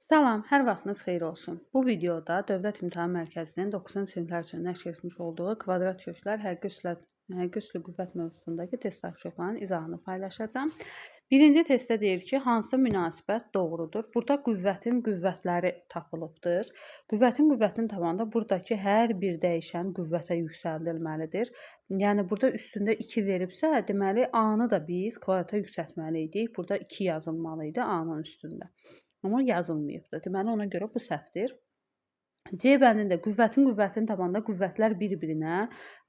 Salam, hər vaxtınız xeyir olsun. Bu videoda Dövlət İmtahan Mərkəzinin 9-cu siniflər üçün nəşr etmiş olduğu kvadrat köklər həqiqi üslü qüvvət mövzusundakı test tapşırıqlarının izahını paylaşacağam. Birinci testdə deyir ki, hansı münasibət doğrudur? Burada qüvvətin qüvvətləri tapılıbdır. Qüvvətin tabanında buradakı hər bir dəyişən qüvvətə yüksəldilməlidir. Yəni burada üstündə 2 veribsə, deməli A-nı da biz kvadrata yüksəltməli idik. Burada 2 yazılmalı idi A-nın üstündə. Amma yazılmayıbdır. Deməli, ona görə bu səhvdir. C bəndində qüvvətin tabanında qüvvətlər bir-birinə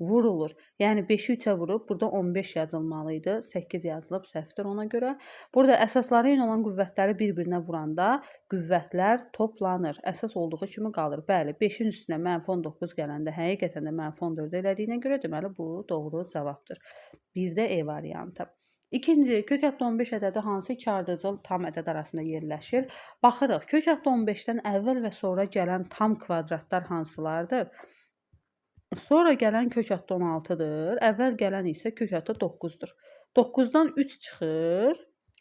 vurulur. Yəni 5-i 3-ə vurub, burada 15 yazılmalı idi. 8 yazılıb, səhvdir ona görə. Burada əsasları eyni olan qüvvətləri bir-birinə vuranda qüvvətlər toplanır. Əsas olduğu kimi qalır. Bəli, 5-in üstünə -19 gələndə həqiqətən də -14 elədiyinə görə deməli bu doğru cavabdır. 1-də E variantı. İkinci, kök hətta 15 ədədi hansı iki ardıcıl tam ədəd arasında yerləşir? Baxırıq, kök hətta 15-dən əvvəl və sonra gələn tam kvadratlar hansılardır? Sonra gələn kök hətta 16-dır. Əvvəl gələn isə kök hətta 9-dur. 9-dan 3 çıxır,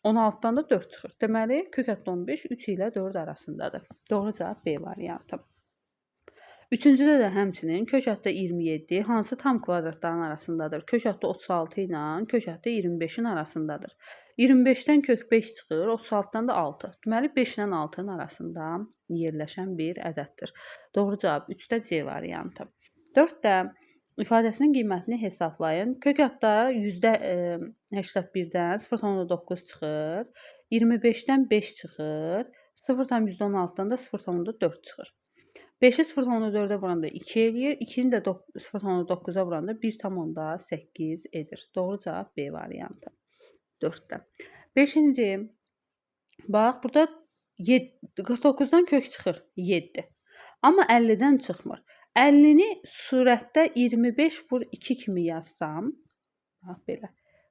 16-dan da 4 çıxır. Deməli, kök hətta 15 3 ilə 4 arasındadır. Doğru cavab B variantı. Üçüncüdə də həmçinin kök hətta 27 hansı tam kvadratların arasındadır? Kök hətta 36 ilə kök hətta 25-in arasındadır. 25-dən kök 5 çıxır, 36-dan da 6. Deməli 5 ilə 6-nın arasında yerləşən bir ədəddir. Doğru cavab 3-də C variantı. 4-də ifadəsinin qiymətini hesablayın. Kök hətta %81-dən 0,9 çıxır, 25-dən 5 çıxır, 0,16-dan da 0,4 çıxır. 5-i 0,4-ə vuranda 2 eləyir. 2-ni də 0,9-a vuranda 1,8 edir. Doğru cavab B variantı. 4-də. 5-ci. Bax, burada 49-dan kök çıxır 7. Amma 50-dən çıxmır. 50-ni surətdə 25 vur 2 kimi yazsam, bax belə.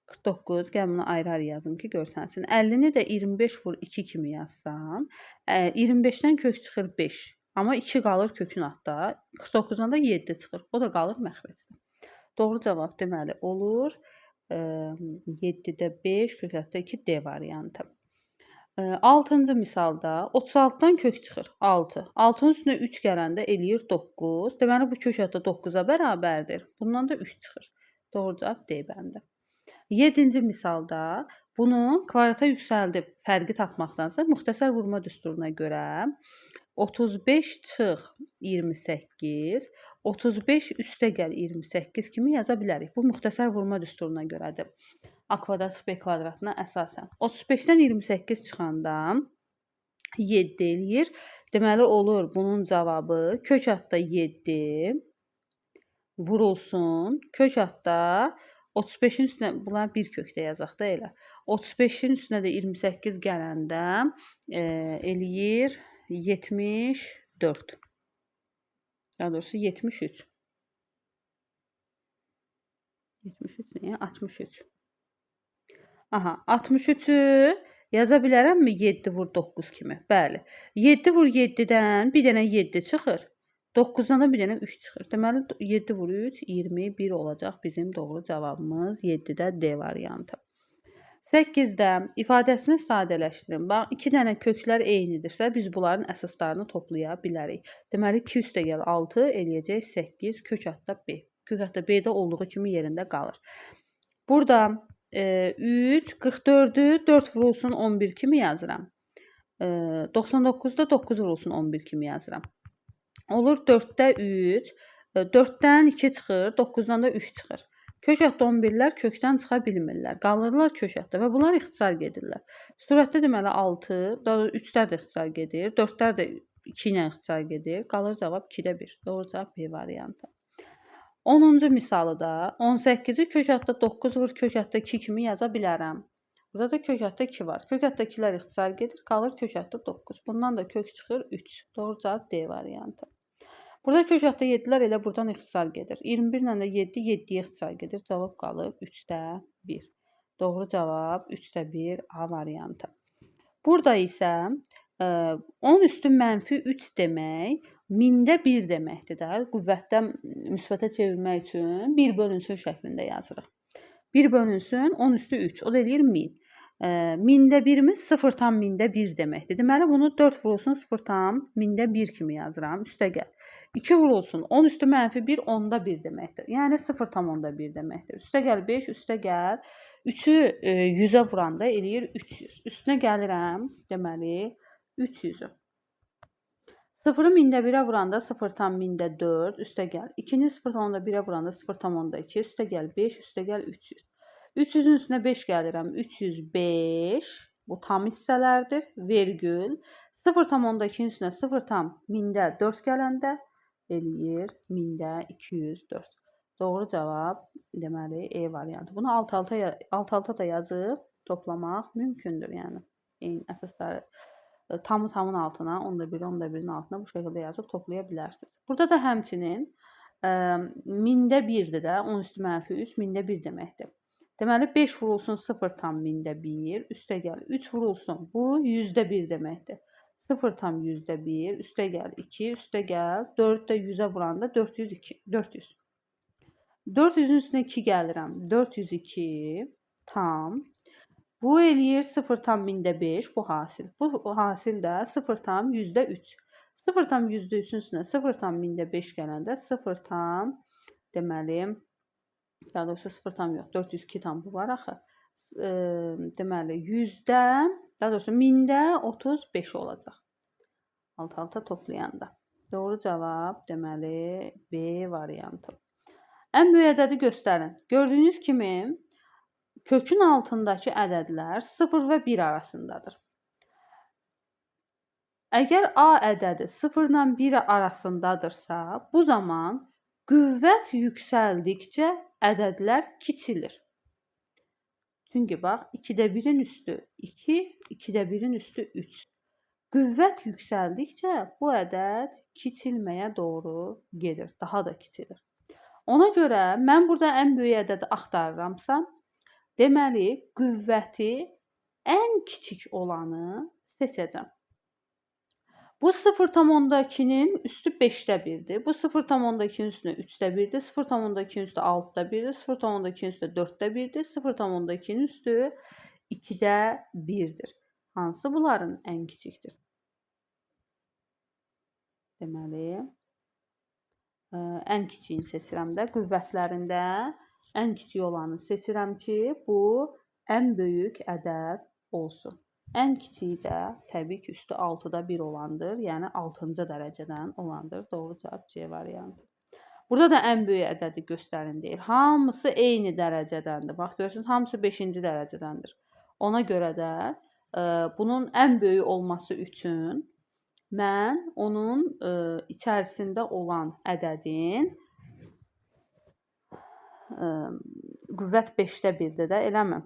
49, gəl bunu ayrı-ayrı yazım ki, görsənsin. 50-ni də 25 vur 2 kimi yazsam, 25-dən kök çıxır 5. Amma 2 qalır kökün altda. 49-dan da 7 çıxır. O da qalır məxrəcdə. Doğru cavab deməli olur 7-də 5, kök altda 2 D variantı. 6-cı misalda 36-dan kök çıxır 6. 6-nın üstünə 3 gələndə eləyir 9. Deməli bu kök altda 9-a bərabərdir. Bundan da 3 çıxır. Doğru cavab D bəndi. 7-ci misalda bunu kvadrata yüksəldib fərqi tapmaqdansa müxtəsər vurma düsturuna görə 35 çıx 28, 35 üstə gəl 28 kimi yaza bilərik. Bu müxtəsər vurma düsturuna görədir. A kvadrat çıxıb B kvadratına əsasən. 35-dən 28 çıxanda 7 eləyir. Deməli olur bunun cavabı kök altda 7 vurulsun. Kök altda 35-in üstünə, bunlar bir kökdə yazaq da elə. 35-in üstünə də 28 gələndə eləyir 74. Daha doğrusu 73. 73 nəyə? 63. Aha, 63-ü yaza bilərəmmi 7 vur 9 kimi? Bəli. 7 vur 7-dən bir dənə 7 çıxır. 9-dan da bir dənə 3 çıxır. Deməli 7 vur 3 21 olacaq bizim doğru cavabımız 7-də D variantı. 8-də ifadəsini sadələşdirin. Bax, 2 dənə köklər eynidirsə, biz bunların əsaslarını toplaya bilərik. Deməli 2 üstə gəl 6 eləyəcək 8 kök altda B. Kök altda B-də olduğu kimi yerində qalır. Burada 3, 44-ü 4 vurulsun 11 kimi yazıram. 99-da 9 vurulsun 11 kimi yazıram. Olur 4-də 3, 4-dən 2 çıxır, 9-dan da 3 çıxır. Kök altda 11-lər kökdən çıxa bilmirlər. Qalırlar kök altda və bunlar ixtisar gedirlər. Surətdə deməli 6, 3-lər də ixtisar gedir, 4-lər də 2 ilə ixtisar gedir. Qalır cavab 2-də 1. Doğru cavab B variantı. 10-cu misalı da 18-i kök altda 9 vur kök altda 2 kimi yaza bilərəm. Burada da kök altda 2 var. Kök altda 2-lər ixtisar gedir, qalır kök altda 9. Bundan da kök çıxır 3. Doğru cavab D variantı. Burada kök altda 7-lər elə buradan ixtisar gedir. 21 ilə də 7, 7-yə ixtisar gedir. Cavab qalır 3-də 1. Doğru cavab 3-də 1 A variantı. Burada isə 10 üstü mənfi 3 demək 1000-də 1 deməkdir də. Qüvvətdən müsbətə çevirmək üçün 1 bölünsün şəklində yazırıq. 1 bölünsün 10 üstü 3. O da eləyir 1000. Mində 1-imiz 0,1 deməkdir. Deməli, bunu 4 vurulsun 0,1 kimi yazıram. Üstəgəl 2 vurulsun 10 üstü mənfi 1, 10da 1 deməkdir. Yəni 0,1 deməkdir. Üstəgəl 5, üstəgəl 3-ü 100-ə vuranda eləyir 300. Üstünə gəlirəm, deməli 300-ü. 0-ı mində 1-ə vuranda 0,4, üstəgəl 2-ni 0,1-ə vuranda 0,2, üstəgəl 5, üstəgəl 300. 300-ün üstünə 5 gəlirəm. 305. Bu tam hissələrdir. Vergül. 0,2-nin üstünə 0,4 gələndə eləyir 1204. Doğru cavab deməli E variantı. Bunu alt-alta da yazıb toplamaq mümkündür. Yəni eyni əsasları tamı tamın altına, 10'da 1'in altına bu şəkildə yazıb toplaya bilərsiniz. Burada da həmçinin mində 1-dir də, 10 üstü mənfi 3 mində 1 deməkdir. Deməli 5 vurulsun 0,1, üstəgəl 3 vurulsun. Bu 100-1 deməkdir. 0,100, üstəgəl 2, üstəgəl 4 də 100-ə vuranda 402, 400. 400-ün üstünə 2 gəlirəm. 402 tam. Bu eləyir 0,5 bu hasil. Bu hasil də 0,3. 0,3-ün üstünə 0,5 gələndə 0, deməli daha doğrusu 0 yox, 402 tam bu var axı. Deməli 100-də, daha doğrusu 1000-də 35 olacaq. Alt-alta toplayanda. Doğru cavab deməli B variantı. Ən böyük ədədi göstərin. Gördüyünüz kimi kökün altındakı ədədlər 0 və 1 arasındadır. Əgər A ədədi 0 ilə 1 arasındadırsa, bu zaman qüvvət yüksəldikcə ədədlər kiçilir. Çünki bax, 2-də 1-in üstü 2, 2-də 1-in üstü 3. Qüvvət yüksəldikcə bu ədəd kiçilməyə doğru gedir, daha da kiçilir. Ona görə mən burada ən böyük ədədi axtarıramsa, deməli qüvvəti ən kiçik olanı seçəcəm. Bu 0,2-nin üstü 5-də 1-dir. Bu 0,2-nin üstünə 3-də 1-dir. 0,2-nin üstü 6-da 1-dir. 0,2-nin üstü 4-də 1-dir. 0,2-nin üstü 2-də 1-dir. Hansı bunların ən kiçikdir? Deməli, ən kiçiyini seçirəm də. Qüvvətlərində ən kiçik olanı seçirəm ki, bu ən böyük ədəd olsun. Ən kiçiyi də təbii ki, üstü 6-da 1 olandır. Yəni 6-cı dərəcədən olandır. Doğru cavab C variantı. Burada da ən böyük ədədi göstərin deyir. Hamısı eyni dərəcədəndir. Bax görürsünüz, hamısı 5-ci dərəcədəndir. Ona görə də bunun ən böyük olması üçün mən onun içərisində olan ədədin qüvvət 5-də 1-dir də, eləmi?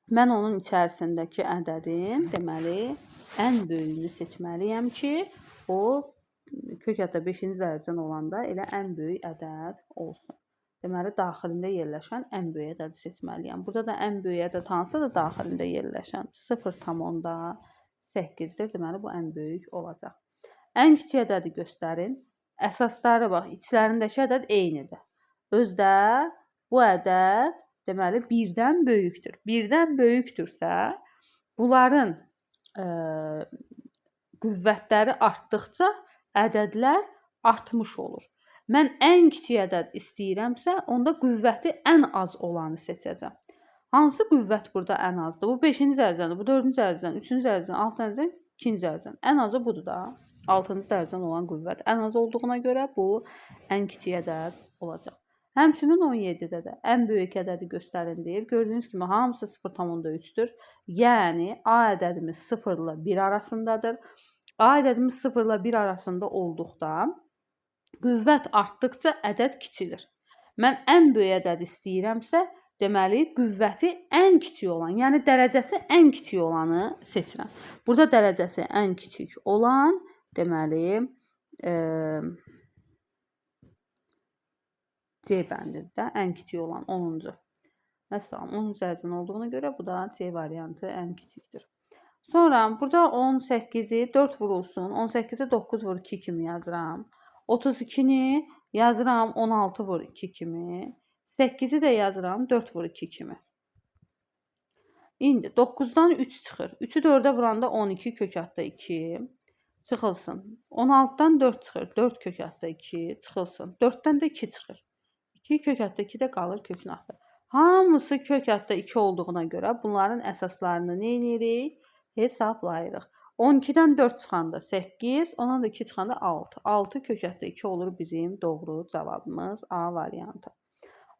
Mən onun içərisindəki ədədin, deməli, ən böyüyünü seçməliyəm ki, o kök hətta 5-ci dərəcədən olanda elə ən böyük ədəd olsun. Deməli, daxilində yerləşən ən böyük ədədi seçməliyəm. Burada da ən böyük ədəd hansıdır? Daxilində yerləşən 0,8-dir. Deməli, bu ən böyük olacaq. Ən kiçik ədədi göstərin. Əsasları bax, içlərindəki ədəd eynidir. Özdə bu ədəd deməli 1-dən böyükdür. 1-dən böyükdürsə, bunların qüvvətləri artdıqca ədədlər artmış olur. Mən ən kiçik ədəd istəyirəmsə, onda qüvvəti ən az olanı seçəcəm. Hansı qüvvət burada ən azdır? Bu 5-ci dərəcədən, bu 4-cü dərəcədən, 3-cü dərəcədən, 6-cı dərəcədən, 2-ci dərəcədən. Ən azı budur da. 6-cı dərəcədən olan qüvvət ən az olduğuna görə bu ən kiçik ədəd olacaq. Həmçinin 17-də də ən böyük ədədi göstərin deyir. Gördüyünüz kimi hamısı 0,3-dür. Yəni A ədədimiz 0 ilə 1 arasındadır. A ədədimiz 0 ilə 1 arasında olduqda qüvvət artdıqca ədəd kiçilir. Mən ən böyük ədəd istəyirəmsə, deməli qüvvəti ən kiçik olan, yəni dərəcəsi ən kiçik olanı seçirəm. Burada dərəcəsi ən kiçik olan, deməli C bəndidir də, ən kiçik olan 10-cu. Məsələn, 10-cu dərəcədən olduğuna görə bu da C variantı ən kiçikdir. Sonra burada 18-i 4 vurulsun. 18-i 9 vur 2 kimi yazıram. 32-ni yazıram 16 vur 2 kimi. 8-i də yazıram 4 vur 2 kimi. İndi 9-dan 3 çıxır. 3-ü 4-ə vuranda 12 kök altda 2 çıxılsın. 16-dan 4 çıxır. 4 kök altda 2 çıxılsın. 4-dən də 2 çıxır. 2 kök altda 2 də qalır kökün altında. Hamısı kök altda 2 olduğuna görə bunların əsaslarını nə edirik? Hesablayırıq. 12-dən 4 çıxanda 8, ondan da 2 çıxanda 6. 6 kök altda 2 olur bizim doğru cavabımız A variantı.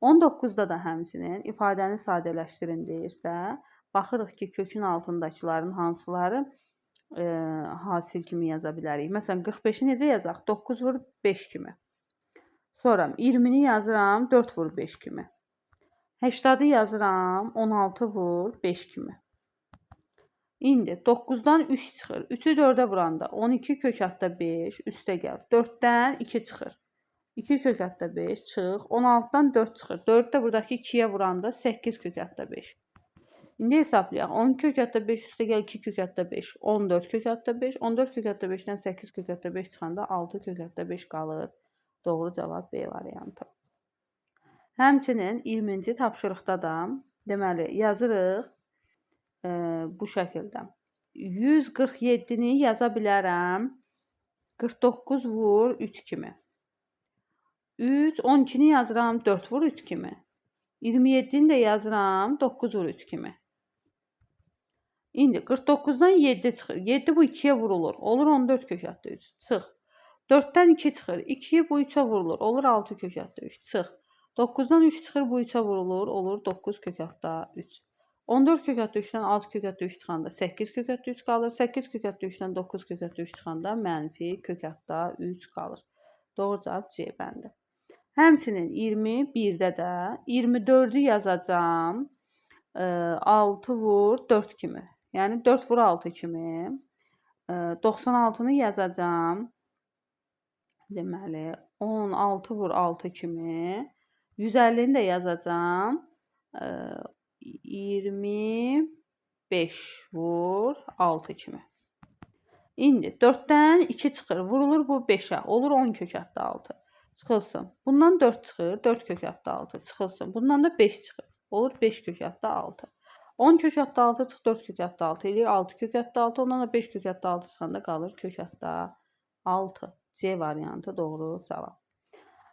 19-da da həmçinin ifadəni sadələşdirin deyirsə, baxırıq ki, kökün altındakıların hansıları hasil kimi yaza bilərik. Məsələn, 45-i necə yazaq? 9 vur 5 kimi. Sonra 20-ni yazıram 4 vur 5 kimi. 80-ı yazıram 16 vur 5 kimi. İndi 9-dan 3 çıxır. 3-ü 4-ə vuranda 12 kök altda 5 üstə gəl. 4-dən 2 çıxır. 2 kök altda 5 çıx. 16-dan 4 çıxır. 4-ü də buradakı 2-yə vuranda 8 kök altda 5. İndi hesablayaq. 12 kök altda 5 üstə gəl 2 kök altda 5. 14 kök altda 5. 14 kök altda 5-dən 8 kök altda 5 çıxanda 6 kök altda 5 qalır. Doğru cavab B variantı. Həmçinin 20-ci tapşırıqda da deməli yazırıq bu şəkildə. 147-ni yaza bilərəm 49 vur 3 kimi. 3, 12-ni yazıram 4 vur 3 kimi. 27-ni də yazıram 9 vur 3 kimi. İndi 49-dan 7 çıxır. 7 bu 2-yə vurulur. Olur 14 kök altda 3. Çıx. 4-dən 2 çıxır. 2 bu 3-ə vurulur. Olur 6 kök altda 3. Çıx. 9-dan 3 çıxır. Bu 3-ə vurulur. Olur 9 kök altda 3. 14 kök altda 3-dən 6 kök altda 3 çıxanda 8 kök altda 3 qalır. 8 kök altda 3-dən 9 kök altda 3 çıxanda mənfi kök altda 3 qalır. Doğru cavab C bəndi. Həmçinin 21-də də 24-ü yazacağam 6 vur 4 kimi. Yəni 4 vur 6 kimi. 96-nı yazacağam. Deməli 16 vur 6 kimi. 150-ni də yazacağam. 25 vur 6 kimi. İndi 4-dən 2 çıxır. Vurulur bu 5-ə. Olur 10 kök altda 6. Çıxılsın. Bundan 4 çıxır. 4 kök altda 6 çıxılsın. Bundan da 5 çıxır. Olur 5 kök altda 6. 10 kök altda 6 çıx 4 kök altda 6 eləyir 6 kök altda 6. Ondan da 5 kök altda 6 çıxanda qalır kök altda 6. C variantı doğru cavab.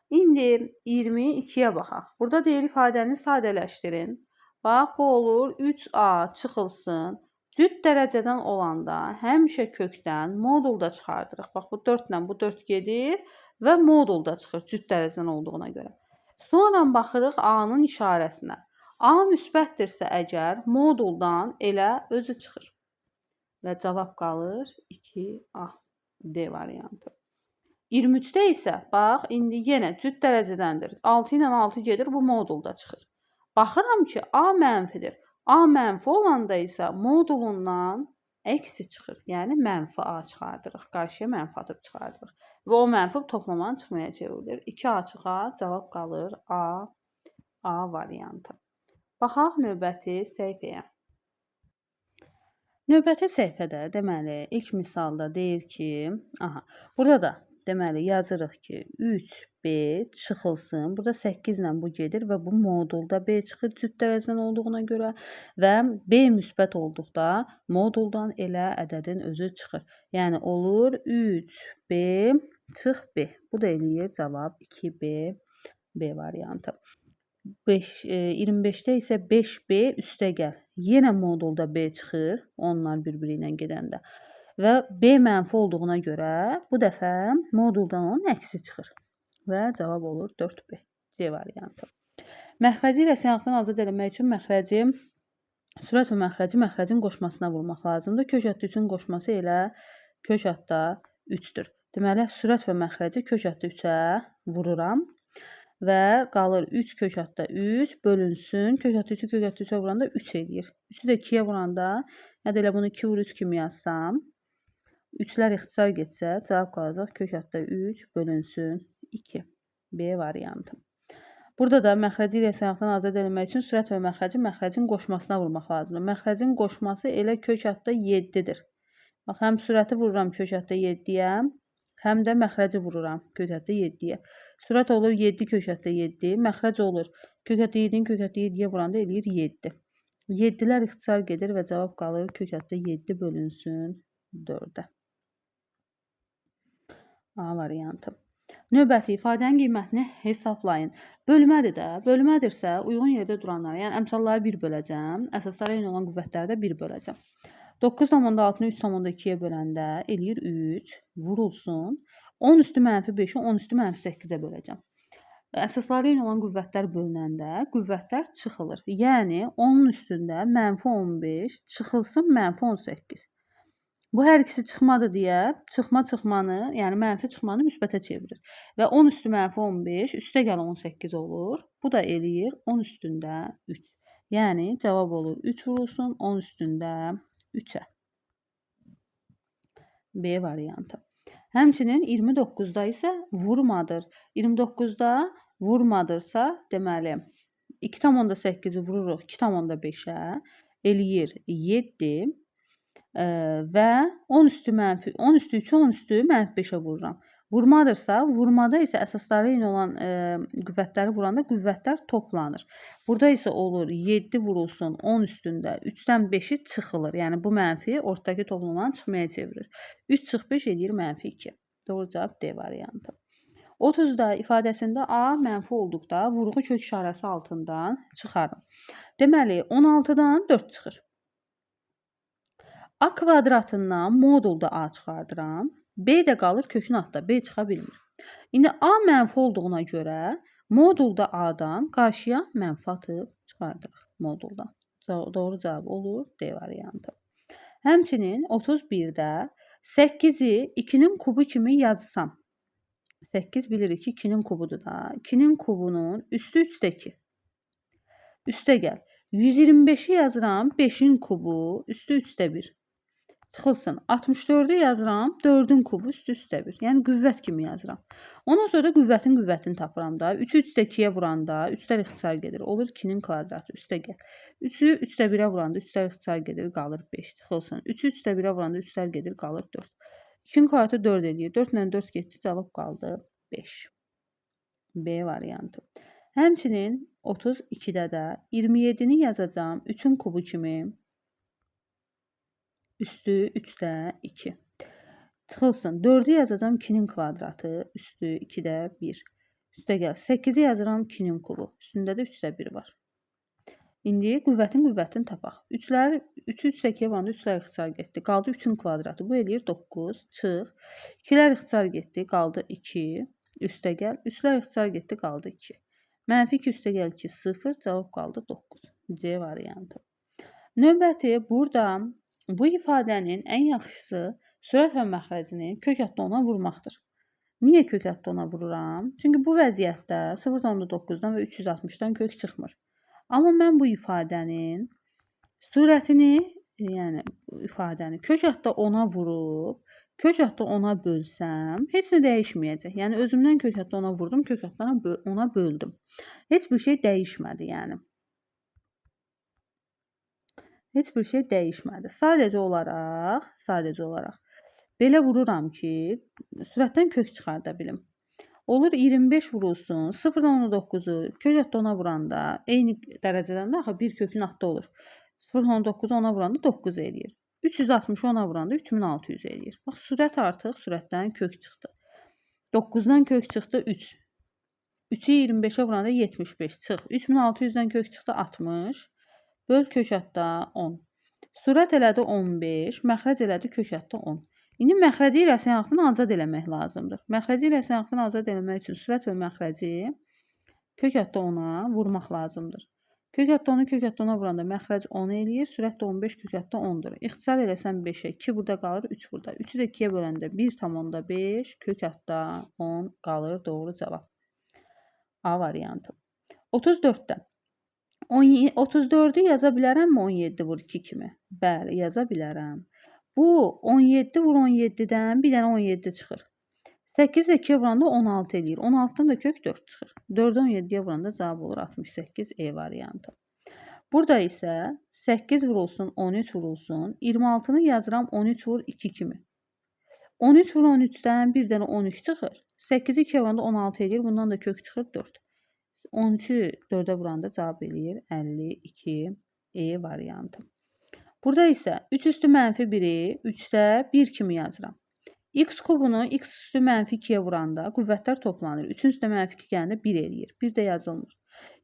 İndi 22-yə baxaq. Burada deyir ifadəni sadələşdirin. Bax bu olur 3A çıxılsın. Cüt dərəcədən olanda həmişə kökdən modulda çıxardırıq. Bax bu 4 ilə bu 4 gedir və modulda çıxır cüt dərəcədən olduğuna görə. Sonra baxırıq A-nın işarəsinə. A müsbətdirsə əgər moduldan elə özü çıxır. Və cavab qalır 2A. D variantı. 23-də isə bax indi yenə cüt dərəcədəndir. 6 ilə 6 gedir bu modulda çıxır. Baxıram ki A mənfidir. A mənfi olanda isə modulundan əksi çıxır. Yəni mənfi A çıxardırıq. Qarşıya mənfi atıb çıxardırıq. Və o mənfi toplamanın çıxmaya çevrilir. 2A çıxar, cavab qalır A variantı. Baxaq növbəti səhifəyə. Növbəti səhifədə deməli ilk misalda deyir ki, burada da deməli yazırıq ki 3B çıxılsın. Burada 8 ilə bu gedir və bu modulda B çıxır cüt dərəcədən olduğuna görə və B müsbət olduqda moduldan elə ədədin özü çıxır. Yəni olur 3B çıx B. Bu da eləyir cavab 2B B variantı. 25-də isə 5B üstə gəl. Yenə modulda B çıxır. Onlar bir-biri ilə gedəndə. Və B mənfi olduğuna görə bu dəfə moduldan onun əksi çıxır. Və cavab olur 4B. C variantı. Məxrəci ilə siyahıdan azad etmək üçün məxrəci, sürət və məxrəcin qoşmasına vurmaq lazımdır. Kök altda 3-ün qoşması elə kök altda 3-dür. Deməli, sürət və məxrəci kök altda 3-ə vururam. Və qalır 3 kök altda 3 bölünsün. Kök altda 3-ü kök altda 3-ə vuranda 3 eləyir. 3-ü də 2-yə vuranda, ya da elə bunu 2 vur 3 kimi yazsam, 3-lər ixtisar getsə, cavab qalacaq kök altda 3 bölünsün 2. B variantı. Burada da məxrəci ilə siyahıdan azad edilmək üçün sürət və məxrəcin qoşmasına vurmaq lazımdır. Məxrəcin qoşması elə kök altda 7-dir. Bax, həm sürəti vururam kök altda 7-yə, həm də məxrəci vururam kök altda 7-yə. Sürət olur 7 kök altda 7, məxrəc olur kök altda 7-ni kök altda 7-yə vuranda eləyir 7. 7'lər ixtisar gedir və cavab qalır kök altda 7 bölünsün 4-ə. A variantı. Növbəti ifadənin qiymətini hesablayın. Bölmədir də. Bölmədirsə uyğun yerdə duranları, yəni əmsalları 1 böləcəm. Əsaslara eyni olan qüvvətləri də 1 böləcəm. 9,6-nı 3,2-yə böləndə eləyir 3. Vurulsun. 10 üstü -5-i 10 üstü -8-ə böləcəm. Əsasları eyni olan qüvvətlər bölünəndə qüvvətlər çıxılır. Yəni 10-un üstündə -15 çıxılsın -18. Bu hər ikisi çıxmadı deyə çıxmanı, yəni mənfi çıxmanı müsbətə çevirir. Və 10 üstü -15 üstə gəl 18 olur. Bu da eləyir 10 üstündə 3. Yəni cavab olur 3 vurulsun 10 üstündə 3-ə. B variantı. Həmçinin 29-da isə vurmadır. 29-da vurmadırsa, deməli 2,8-i vururuq 2,5-ə, eləyir 7 və 10 üstü 3-ü 10 üstü -5-ə vururam. Vurmadırsa, vurmada isə əsasları eyni olan qüvvətləri vuranda qüvvətlər toplanır. Burada isə olur 7 vurulsun 10 üstündə 3-dən 5-i çıxılır. Yəni bu mənfi ortadakı toplamanı çıxmaya çevirir. 3 çıx 5 eləyir -2. Doğru cavab D variantı. 30-da ifadəsində A mənfi olduqda vurğu kök işarəsi altından çıxarın. Deməli 16-dan 4 çıxır. A kvadratından modulda A çıxardıram. B də qalır kökün altında. B çıxa bilmir. İndi A mənfi olduğuna görə modulda A-dan qarşıya mənfi atıb çıxardırıq modulda. Doğru cavab olur D variantı. Həmçinin 31-də 8-i 2-nin kubu kimi yazsam. 8 bilirik ki 2-nin kubudur da. 2-nin kubunun üstü 3-də 2. Üstə gəl. 125-i yazıram 5-in kubu üstü 3-də 1. Çıxılsın. 64-ü yazıram 4-ün kubu üstü 1. Yəni qüvvət kimi yazıram. Ondan sonra qüvvətin qüvvətini tapıram da. 3-ü 3-də 2-yə vuranda 3-lər ixtisar gedir. Olur 2-nin kvadratı üstə gəl. 3-ü 3-də 1-ə vuranda 3-lər ixtisar gedir, qalır 5. Çıxılsın. 3-ü 3-də 1-ə vuranda 3-lər gedir, qalır 4. 2-nin kvadratı 4 eləyir. 4 ilə 4 getdi, cavab qaldı 5. B variantı. Həmçinin 32-də də 27-ni yazacağam 3-ün kubu kimi. Üstü 3-də 2. Çıxılsın. 4-ü yazacağam 2-nin kvadratı. Üstü 2-də 1. Üstə gəl. 8-i yazıram 2-nin kubu. Üstündə də 3-də 1 var. İndi qüvvətin qüvvətini tapaq. 3-ü 3-də 2-yə vuranda 3-lər ixtisar getdi. Qaldı 3-ün kvadratı. Bu eləyir 9. Çıx. 2-lər ixtisar getdi. Qaldı 2. Üstə gəl. 3-lər ixtisar getdi. Qaldı 2. -2 üstə gəl 2. 0. Cavab qaldı 9. C variantı. Növbəti burada bu ifadənin ən yaxşısı sürət və məxrəcini kök altda ona vurmaqdır. Niyə kök altda ona vururam? Çünki bu vəziyyətdə 0,9-dan və 360-dan kök çıxmır. Amma mən bu ifadənin surətini, yəni bu ifadəni kök altda ona vurub, kök altda ona bölsəm, heç nə dəyişməyəcək. Yəni özümdən kök altda ona vurdum, kök altdan ona böldüm. Heç bir şey dəyişmədi, yəni. Heç bir şey dəyişmədi. Sadəcə olaraq belə vururam ki, sürətdən kök çıxarda bilim. Olur 25 vurulsun, 0,9-u kök altda ona vuranda eyni dərəcədən də axı bir kökün altda olur. 0,9-u ona vuranda 9 eləyir. 360-ı ona vuranda 3600 eləyir. Bax, sürət artıq sürətdən kök çıxdı. 9-dan kök çıxdı 3. 3-ü 25-ə vuranda 75 çıx. 3600-dən kök çıxdı 60. Böl kök altda 10. Sürət elədi 15, məxrəc elədi kök altda 10. İndi məxrəci ilə səyahətini azad eləmək lazımdır. Məxrəci ilə səyahətini azad eləmək üçün sürət və məxrəci kök altda 10-a vurmaq lazımdır. Kök altda 10-u kök altda 10-a vuranda məxrəc 10 eləyir, sürət də 15 kök altda 10-dur. İxtisar eləsən 5-ə, 2 burada qalır, 3 burada. 3-ü də 2-yə böləndə 1,5 kök altda 10 qalır, doğru cavab. A variantı. 34-də 34-ü yaza bilərəmmi 17 vur 2 kimi? Bəli, yaza bilərəm. Bu 17 vur 17-dən bir dənə 17 çıxır. 8 2-yə vuranda 16 eləyir. 16-dan da kök 4 çıxır. 4-ü 17-yə vuranda cavab olur 68 E variantı. Burada isə 8 vurulsun 13 vurulsun. 26-nı yazıram 13 vur 2 kimi. 13 vur 13-dən bir dənə 13 çıxır. 8-i 2-yə vuranda 16 eləyir. Bundan da kök çıxır 4. 13-ü 4-ə vuranda cavab eləyir 52 E variantı. Burada isə 3 üstü mənfi 1-i 3-də 1 kimi yazıram. X kubunu x üstü mənfi 2-yə vuranda qüvvətlər toplanır. 3-ün üstünə mənfi 2 gələndə 1 eləyir. 1 də yazılmır.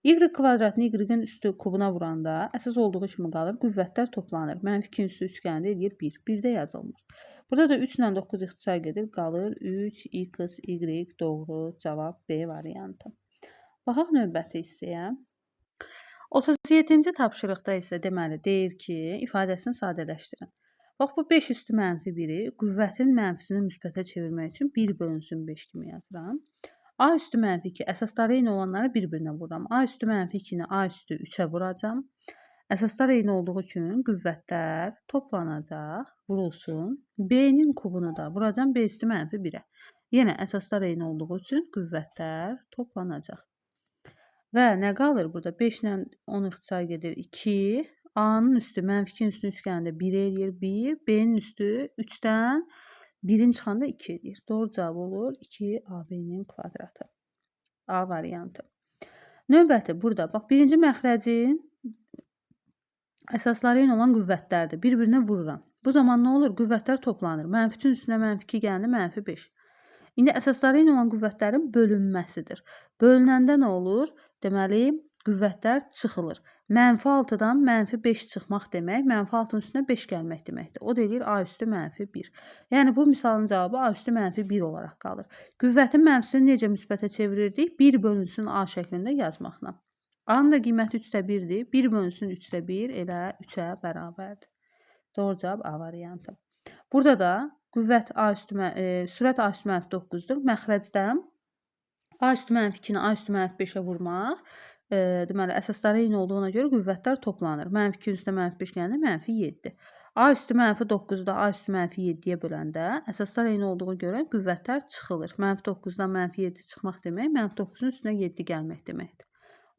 Y kvadratını y-in üstü kubuna vuranda əsas olduğu kimi qalır. Qüvvətlər toplanır. Mənfi 2-nin üstü 3 gələndə eləyir 1. 1 də yazılmır. Burada da 3 ilə 9 ixtisar gedir. Qalır 3, x, y. Doğru cavab B variantı. Baxaq növbəti hissəyə. 37-ci tapşırıqda isə deməli deyir ki, ifadəsini sadələşdirin. Bax, bu 5 üstü mənfi 1-i qüvvətin mənfisini müsbətə çevirmək üçün 1 bölünsün 5 kimi yazıram. A üstü mənfi 2 əsasları eyni olanları bir-birinə vururam. A üstü mənfi 2-ni A üstü 3-ə vuracam. Əsaslar eyni olduğu üçün qüvvətlər toplanacaq, vurulsun. B-nin kubunu da vuracam B üstü mənfi 1-ə. Yenə əsaslar eyni olduğu üçün qüvvətlər toplanacaq. Və nə qalır burada? 5 ilə 10 ixtisar gedir 2. A-nın üstü mənfi 2-nin üstünü 3 gələndə 1 eləyir 1. B-nin üstü 3-dən 1-in çıxanda 2 eləyir. Doğru cavab olur 2AB-nin kvadratı. A variantı. Növbəti burada bax birinci məxrəcin əsasları eyni olan qüvvətlərdir. Bir-birinə vururam. Bu zaman nə olur? Qüvvətlər toplanır. Mənfi 3-ün üstünə mənfi 2 gələndə mənfi 5. İndi əsasları eyni olan qüvvətlərin bölünməsidir. Bölünəndə nə olur? Deməli, qüvvətlər çıxılır. Mənfi 6-dan mənfi 5 çıxmaq demək, mənfi 6-nın üstünə 5 gəlmək deməkdir. O da eləyir A üstü mənfi 1. Yəni, bu misalın cavabı A üstü mənfi 1 olaraq qalır. Qüvvətin mənfisini necə müsbətə çevirirdik? 1 bölünsün A şəklində yazmaqla. A-nın da qiyməti 3-də 1-dir. 1 bölünsün 3-də 1 elə 3-ə bərabərdir. Doğru cavab A variantı. Burada da qüvvət A üstü sürət A üstü mənfi 9-dur. Məxrəcdə A üstü mənfi 2-ni A üstü mənfi 5-ə vurmaq, deməli, əsasları eyni olduğuna görə qüvvətlər toplanır. Mənfi 2-nin üstünə mənfi 5 gələndə mənfi 7. A üstü mənfi 9-da A üstü mənfi 7-yə böləndə əsaslar eyni olduğuna görə qüvvətlər çıxılır. Mənfi 9-dan mənfi 7 çıxmaq demək, mənfi 9-un üstünə 7 gəlmək deməkdir.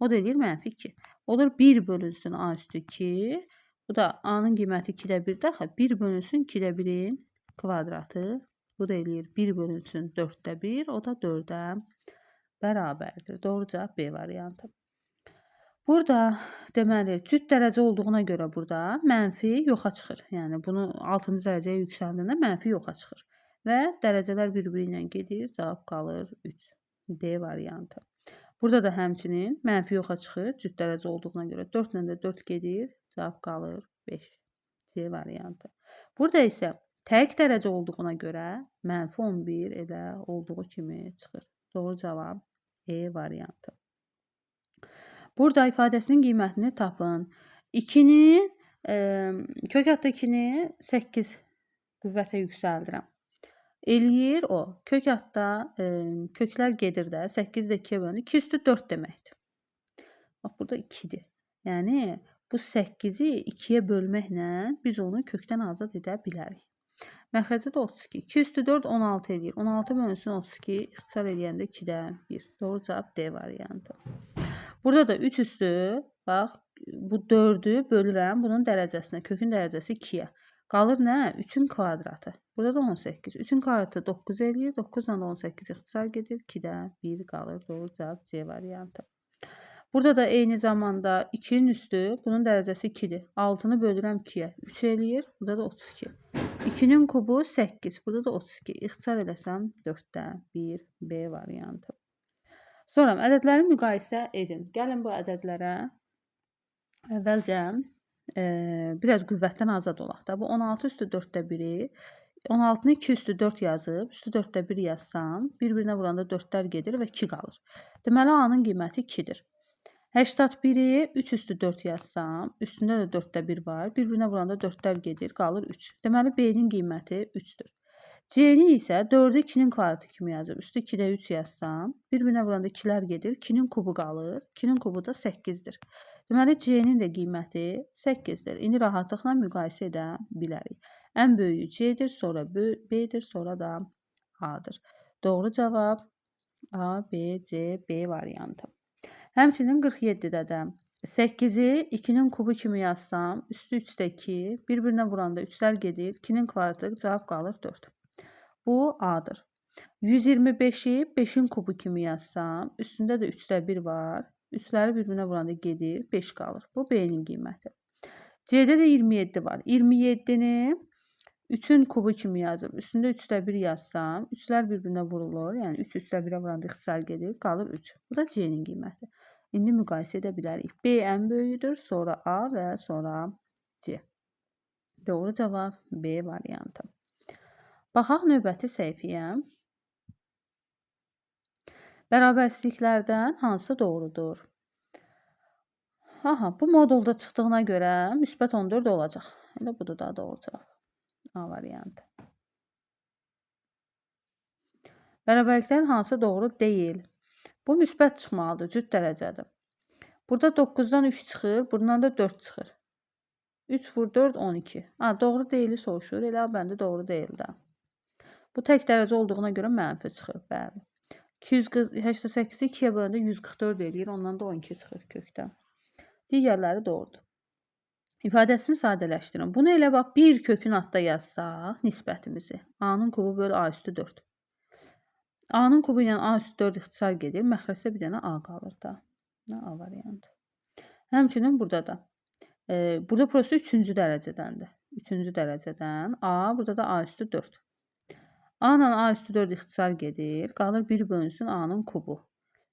O da eləyir mənfi 2. Olur 1 bölünsün A üstü 2. Bu da A-nın qiyməti 2-də 1-də. 1 bölünsün 2-də 1-in kvadratı. Bu da eləyir 1 bölünsün 4-də 1. O da 4-ə bərabərdir. Doğru cavab B variantı. Burada deməli cüt dərəcə olduğuna görə burada mənfi yoxa çıxır. Yəni bunu 6-cı dərəcəyə yüksəldəndə mənfi yoxa çıxır. Və dərəcələr bir-biri ilə gedir. Cavab qalır 3. D variantı. Burada da həmçinin mənfi yoxa çıxır. Cüt dərəcə olduğuna görə 4 ilə də 4 gedir. Cavab qalır 5. C variantı. Burada isə tək dərəcə olduğuna görə mənfi 11 elə olduğu kimi çıxır. Doğru cavab E variantı. Burada ifadəsinin qiymətini tapın. 2-ni, kökatda 2-ni 8 qüvvətə yüksəldirəm. Eləyir o. Kökatda köklər gedir də 8 də 2-yə bölünür. 2 üstü 4 deməkdir. Bax, burada 2-dir. Yəni, bu 8-i 2-yə bölməklə biz onu kökdən azad edə bilərik. Məxrəcdə də 32. 2 üstü 4 16 eləyir. 16 bölünsün 32 ixtisar eləyəndə 2-də 1. Doğru cavab D variantı. Burada da 3 üstü, bax, bu 4-ü bölürəm bunun dərəcəsinə. Kökün dərəcəsi 2-yə. Qalır nə? 3-ün kvadratı. Burada da 18. 3-ün kvadratı 9 eləyir. 9 ilə 18 ixtisar gedir. 2-də 1 qalır. Doğru cavab C variantı. Burada da eyni zamanda 2-nin üstü, bunun dərəcəsi 2-dir. 6-nı bölürəm 2-yə. 3 eləyir. Burada da 32. 2-nin kubu 8. Burada da 32. İxtisar eləsəm 4-də 1 B variantı. Sonra ədədləri müqayisə edin. Gəlin bu ədədlərə əvvəlcə biraz qüvvətdən azad olaq da. Bu 16 üstü 4-də 1-i 16-nı 2 üstü 4 yazıb, üstü 4-də 1 yazsam, bir-birinə vuranda 4-lər gedir və 2 qalır. Deməli, A-nın qiyməti 2-dir. 81-i 3 üstü 4 yazsam, üstündə də 4-də 1 var. Bir-birinə vuranda 4-lər gedir, qalır 3. Deməli, B-nin qiyməti 3-dür. C-ni isə 4-ü 2-nin kvadratı kimi yazıb, üstü 2-də 3 yazsam, bir-birinə vuranda 2-lər gedir, 2-nin kubu qalır. 2-nin kubu da 8-dir. Deməli, C-nin də qiyməti 8-dir. İndi rahatlıqla müqayisə edə bilərik. Ən böyüyü C-dir, sonra B-dir, sonra da A-dır. Doğru cavab A, B, C, B variantı. Həmçinin 47-də də 8-i 2-nin kubu kimi yazsam, üstü 3-də 2, bir-birinə vuranda 3-lər gedir, 2-nin kvadratı cavab qalır 4. Bu A-dır. 125-i 5-in kubu kimi yazsam, üstündə də 3-də 1 var, 3-ləri bir-birinə vuranda gedir, 5 qalır. Bu B-nin qiyməti. C'də də 27 var. 27-ni 3-ün kubu kimi yazıb, üstündə 3/1 yazsam, 3'lər bir-birinə vurulur. Yəni 3 3/1-ə vuranda ixtisar gedir, qalır 3. Bu da C-nin qiyməti. İndi müqayisə edə bilərik. B ən böyüdür, sonra A və sonra C. Doğru cavab B variantı. Baxaq növbəti səhifəyə. Bərabərsizliklərdən hansı doğrudur? Aha, bu modulda çıxdığına görə müsbət 14 olacaq. Elə budur da doğru cavab. A variantı. Bərabərliklərin hansı doğru deyil? Bu müsbət çıxmalıdır, cüt dərəcədir. Burada 9-dan 3 çıxır, buradan da 4 çıxır. 3 vur 4, 12. Ha, doğru deyili soruşur, elə bəndə doğru deyil də. Bu tək dərəcə olduğuna görə mənfi çıxır, bəli. 288-i 2-yə böləndə 144 eləyir, ondan da 12 çıxır kökdən. Digərləri doğrudur. İfadəsini sadələşdirin. Bunu elə bax, bir kökün altda yazsaq nisbətimizi. A-nın kubu böl A üstü 4. A-nın kubu ilə A üstü 4 ixtisar gedir. Məxrəcdə bir dənə A qalır da. A variantı. Həmçinin burada da. Burada burası 3-cü dərəcədəndir. 3-cü dərəcədən A, burada da A üstü 4. A ilə A üstü 4 ixtisar gedir. Qalır 1 bölünsün A-nın kubu.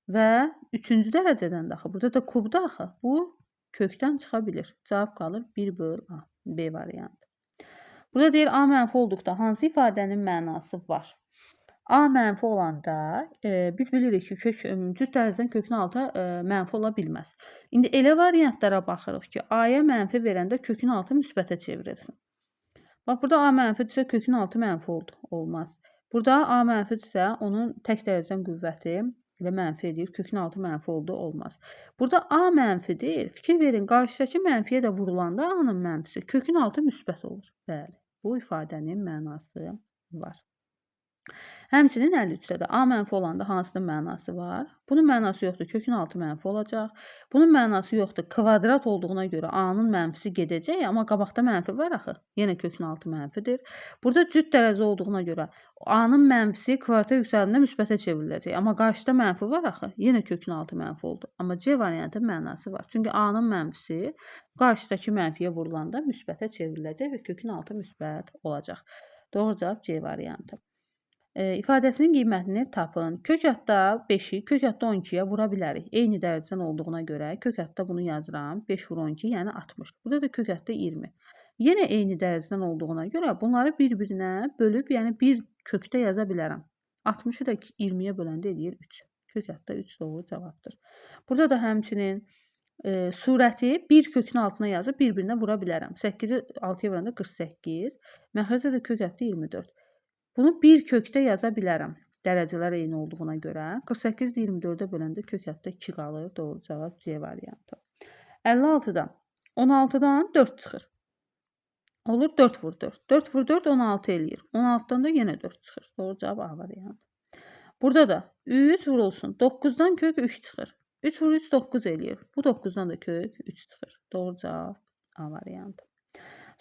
Və 3-cü dərəcədən də axı. Burada da kubda axı. Bu kökdən çıxa bilir. Cavab qalır 1 böl A. B variantı. Burada deyir A mənfi olduqda hansı ifadənin mənası var? A mənfi olanda biz bilirik ki, kök cüt dərəcədən kökün altı mənfi ola bilməz. İndi elə variantlara baxırıq ki, A-ya mənfi verəndə kökün altı müsbətə çevrilsin. Bax, burada A mənfidirsə kökün altı mənfi oldu. Olmaz. Burada A mənfidirsə onun tək dərəcədən qüvvəti ilə mənfi edir. Kökün altı mənfi oldu. Olmaz. Burada A mənfidir. Fikir verin, qarşıdakı mənfiyə də vurulanda A-nın mənfisi kökün altı müsbət olur. Bəli. Bu ifadənin mənası var. Həmçinin 53-də də A mənfi olanda hansının mənası var? Bunun mənası yoxdur, kökün altı mənfi olacaq. Bunun mənası yoxdur, kvadrat olduğuna görə A-nın mənfisi gedəcək, amma qabaqda mənfi var axı. Yenə kökün altı mənfidir. Burada cüt dərəcə olduğuna görə A-nın mənfisi kvadrata yüksəldəndə müsbətə çevriləcək. Amma qarşıda mənfi var axı. Yenə kökün altı mənfi oldu. Amma C variantının mənası var. Çünki A-nın mənfisi qarşıdakı mənfiyə vurulanda müsbətə çevriləcək və kökün altı müsbət olacaq. Doğru cavab C variantı. İfadəsinin qiymətini tapın. Kök altda 5-i kök altda 12-yə vura bilərik. Eyni dərəcədən olduğuna görə kök altda bunu yazıram. 5 vur 12, yəni 60. Burada da kök altda 20. Yenə eyni dərəcədən olduğuna görə bunları bir-birinə bölüb, yəni bir kökdə yaza bilərəm. 60-ı da 20-yə böləndə edir 3. Kök altda 3 doğru cavabdır. Burada da həmçinin surəti bir kökün altına yazıb bir-birinə vura bilərəm. 8-i 6-ya vuranda 48. Məxrəcdə də kök altda 24. Bunu bir kökdə yaza bilərəm. Dərəcələr eyni olduğuna görə. 48 24-ə böləndə kök altda 2 qalır. Doğru cavab C variantı. 56-dan 16-dan 4 çıxır. Olur 4 vur 4. 4 vur 4 16 eləyir. 16-dan da yenə 4 çıxır. Doğru cavab A variantı. Burada da 3 vurulsun. 9-dan kök 3 çıxır. 3 vur 3 9 eləyir. Bu 9-dan da kök 3 çıxır. Doğru cavab A variantı.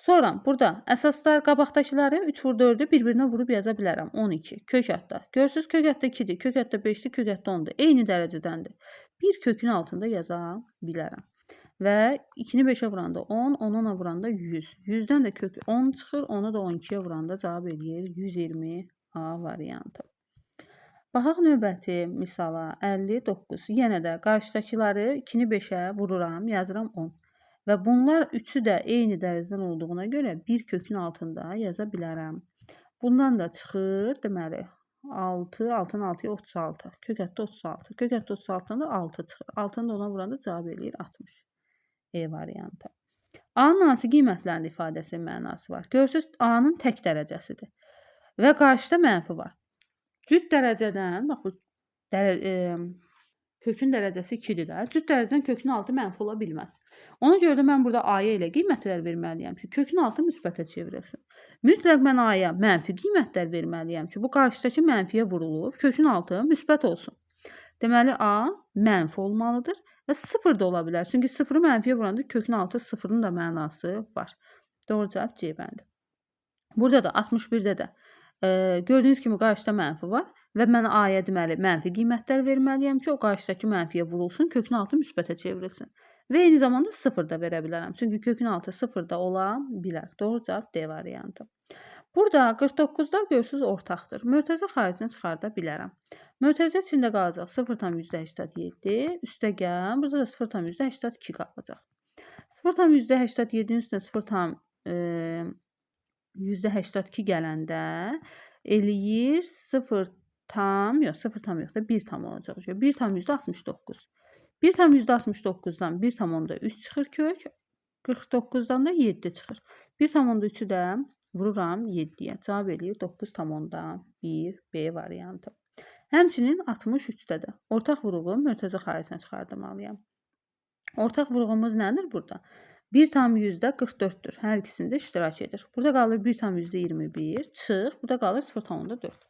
Sonra burada əsaslar qabaqdakıları 3 vur 4-ü bir-birinə vurub yaza bilərəm. 12. Kök altda. Görürsünüz kök altda 2-dir, kök altda 5-dir, kök altda 10-dur. Eyni dərəcədəndir. Bir kökün altında yaza bilərəm. Və 2-ni 5-ə vuranda 10, 10-a vuranda 100. 100-dən də kök 10 çıxır, onu da 12-yə vuranda cavab eləyir 120 A variantı. Baxaq növbəti misala 59. Yenə də qarşıdakıları 2-ni 5-ə vururam, yazıram 10. Və bunlar üçü də eyni dərəcədən olduğuna görə bir kökün altında yaza bilərəm. Bundan da çıxır, deməli 6, 6-nın 6-ya 36. Kök altda 36. Kök altda 36-dan da 6 çıxır. 6-nı da ona vuranda cavab eləyir 60. E variantı. A-nın hansı qiymətlərində ifadəsinin mənası var? Görürsünüz, A-nın tək dərəcəsidir. Və qarşıda mənfi var. Cüt dərəcədən, bax bu kökün dərəcəsi 2-dir də. Cüt dərəcədən kökün altı mənfi ola bilməz. Ona görə də mən burada A-ya elə qiymətlər verməliyəm ki, kökün altı müsbətə çevrilsin. Mütləq mən A-ya mənfi qiymətlər verməliyəm ki, bu qarşıdakı mənfiyə vurulub, kökün altı müsbət olsun. Deməli, A mənfi olmalıdır və 0 da ola bilər. Çünki 0-ı mənfiyə vuranda kökün altı 0-ın da mənası var. Doğru cavab C bəndi. Burada da 61-də də gördüyünüz kimi qarşıda mənfi var. Və mən A-ya deməli mənfi qiymətlər verməliyəm ki, o qarşıdakı mənfiyə vurulsun, kökün altı müsbətə çevrilsin. və eyni zamanda 0 da verə bilərəm. Çünki kökün altı 0 da ola bilər. Doğru cavab D variantı. Burada 49'lar görürsünüz ortaqdır. Mötərizə xaricinə çıxarda bilərəm. Mötərizə içində qalacaq 0,87 üstəgəl, burada da 0,82 qalacaq. 0,87-nin üstünə 0,82 gələndə eləyir 0 tam, yox 0 tam yox da 1 tam olacaq. 1 tam %69. 1 tam %69'dan 1 tam onda 3 çıxır kök. 49'dan da 7 çıxır. 1 tam onda 3'ü də vururam 7'yə. Cavab eləyir 9 tam onda 1 B variantı. Həmçinin 63'də də ortaq vuruğu mötərizə xaricinə çıxartmalıyam. Ortaq vurğumuz nədir burada? 1 tam %44'dür. Hər ikisində iştirak edir. Burada qalır 1 tam %21. Çıx. Burada qalır 0 tam onda 4.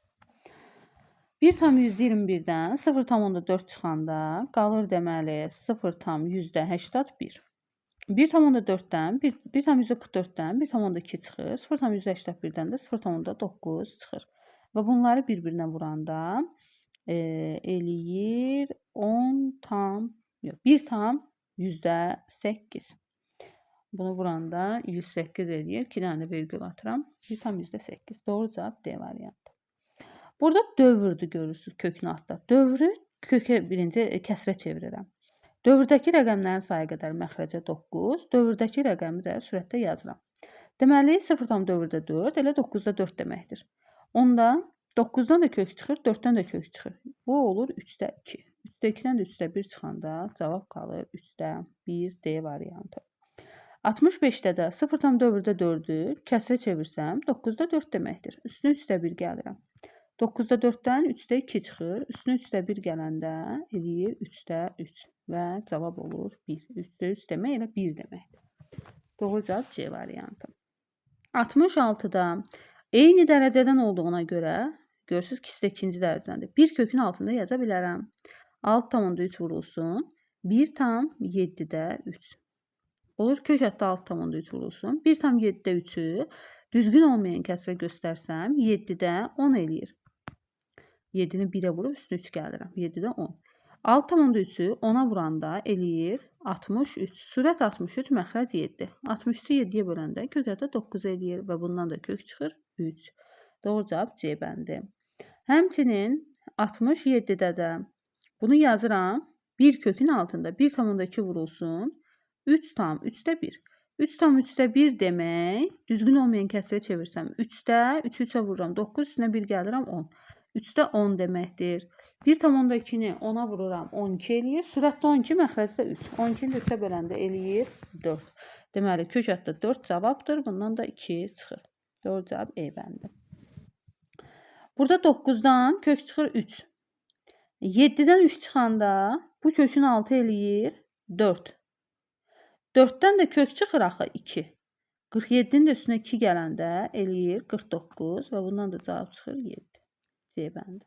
1 tam %21'dən 0 tam onda 4 çıxanda qalır deməli 0 tam %81. 1 tam onda 4'dən 1 tam %44'dən 1 tam onda 2 çıxır. 0 tam %81'dən də 0 tam onda 9 çıxır. Və bunları bir-birinə vuranda eləyir 10 tam, yox 1 tam %8. Bunu vuranda 108 eləyir. 2 dənə vergül atıram. 1 tam %8. Doğru cavab D variantı. Burada dövrdür görürsünüz kökün altda. Dövrü kökə birinci kəsrə çevirirəm. Dövrdəki rəqəmlərin sayı qədər məxrəcə 9, dövrdəki rəqəmi də sürətdə yazıram. Deməli 0 tam dövrdə 4, elə 9-da 4 deməkdir. Onda 9-dan da kök çıxır, 4-dən də kök çıxır. Bu olur 3-də 2. 3-də 2-dən də 3-də 1 çıxanda cavab qalır 3-də 1 D variantı. 65'də də 0 tam dövrdə 4'ü kəsrə çevirsəm 9-da 4 deməkdir. Üstünə 3-də 1 gəlirəm. 9'da 4'dən 3'də 2 çıxır. Üstünə 3'də 1 gələndə eləyir 3'də 3 və cavab olur 1. 3'də 3 demək elə 1 deməkdir. Doğru cavab C variantı. 66'da eyni dərəcədən olduğuna görə görürsünüz ki, ikisi də ikinci dərəcədəndir. 1 kökün altında yaza bilərəm. 6 tam onda 3 vurulsun. 1 tam 7'də 3. Olur kök hətta 6 tam onda 3 vurulsun. 1 tam 7'də 3'ü düzgün olmayan kəsrə göstərsəm 7'də 10 eləyir. 7'ni 1'ə vurub üstünə 3 gəlirəm. 7'də 10. 6 tam onda 3'ü 10'a vuranda eləyir 63. Sürət 63, məxrəc 7. 63'ü 7'yə böləndə kök hətta 9 eləyir və bundan da kök çıxır 3. Doğru cavab C bəndi. Həmçinin 67'də də bunu yazıram. 1 kökün altında 1 tam onda 2 vurulsun. 3 tam 3'də 1. 3 tam 3'də 1 demək, düzgün olmayan kəsrə çevirsəm 3'də 3'ü 3'ə vururam. 9 üstünə 1 gəlirəm 10. 3'də 10 deməkdir. 1 tam onda 2'ni 10'a vururam 12 eləyir. Sürətdə 12, məxrəcdə 3. 12'ni də 3'ə böləndə eləyir 4. Deməli kök hətta 4 cavabdır. Bundan da 2 çıxır. Doğru cavab E bəndi. Burada 9'dan kök çıxır 3. 7'dən 3 çıxanda bu kökün altı eləyir 4. 4'dən də kök çıxır axı 2. 47'nin də üstünə 2 gələndə eləyir 49 və bundan da cavab çıxır 7. C bəndi.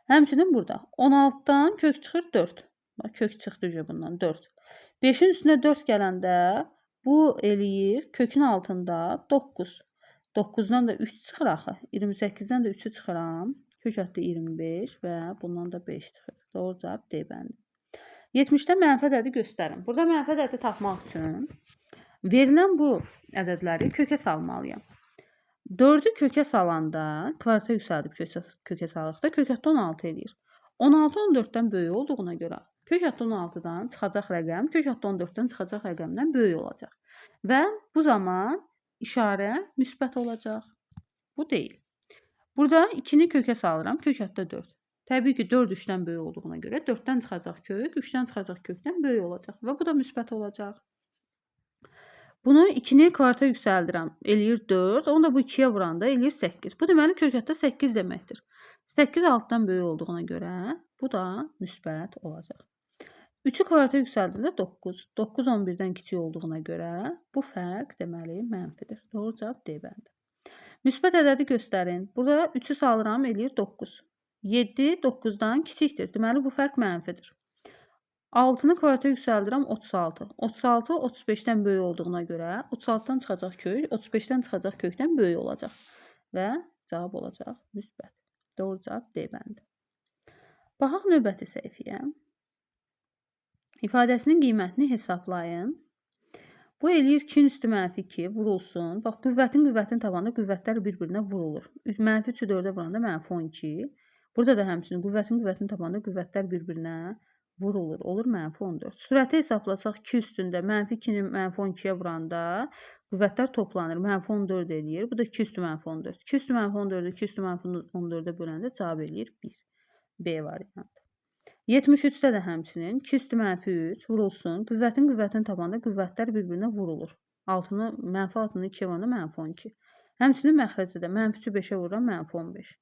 Həmçinin burada 16'dan kök çıxır 4. Bax kök çıxdı bundan 4. 5'in üstünə 4 gələndə bu eləyir kökün altında 9. 9'dan da 3 çıxır axı. 28'dən də 3'ü çıxıram. Kök hətta 25 və bundan da 5 çıxır. Doğru cavab D bəndi. 70'də mənfi ədədi göstərin. Burada mənfi ədədi tapmaq üçün verilən bu ədədləri kökə salmalıyam. 4'ü kökə salanda kvadrata yüksəldib kökə saldıqda kök hətta 16 eləyir. 16 14'dən böyük olduğuna görə kök hətta 16'dan çıxacaq rəqəm kök hətta 14'dən çıxacaq rəqəmdən böyük olacaq. Və bu zaman işarə müsbət olacaq. Bu deyil. Burada 2'ni kökə salıram. Kök hətta 4. Təbii ki 4 3'dən böyük olduğuna görə 4'dən çıxacaq kök 3'dən çıxacaq kökdən böyük olacaq və bu da müsbət olacaq. Bunu 2'ni kvadrata yüksəldirəm. Eləyir 4. Onu da bu 2'yə vuranda eləyir 8. Bu deməli kök hətta 8 deməkdir. 8 6'dan böyük olduğuna görə bu da müsbət olacaq. 3'ü kvadrata yüksəldində 9. 9 11'dən kiçik olduğuna görə bu fərq deməli mənfidir. Doğru cavab D bəndi. Müsbət ədədi göstərin. Burada 3'ü salıram eləyir 9. 7 9'dan kiçikdir. Deməli bu fərq mənfidir. 6'nı kvadrata yüksəldirəm 36. 36 35'dən böyük olduğuna görə 36'dan çıxacaq kök 35'dən çıxacaq kökdən böyük olacaq. Və cavab olacaq müsbət. Doğru cavab D bəndi. Baxaq növbəti səhifəyə. İfadəsinin qiymətini hesablayın. Bu eləyir 2-nin üstü mənfi 2 vurulsun. Bax, qüvvətin tabanında qüvvətlər bir-birinə vurulur. Mənfi 3-ü 4-ə vuranda mənfi 12. Burada da həmçinin qüvvətin tabanında qüvvətlər bir-birinə vurulur. Olur mənfi 14. Sürəti hesablasaq 2 üstündə mənfi 2-ni mənfi 12-yə vuranda qüvvətlər toplanır. Mənfi 14 eləyir. Bu da 2 üstü mənfi 14. 2 üstü mənfi 14-ü 2 üstü mənfi 14-ə böləndə cavab eləyir 1. B variantı. 73-də də həmçinin 2 üstü mənfi 3 vurulsun. Qüvvətin tabanında qüvvətlər bir-birinə vurulur. Mənfi 6-nı 2-yə vuranda mənfi 12. Həmçinin məxrəcdə də mənfi 3-ü 5-ə vururan mənfi 15.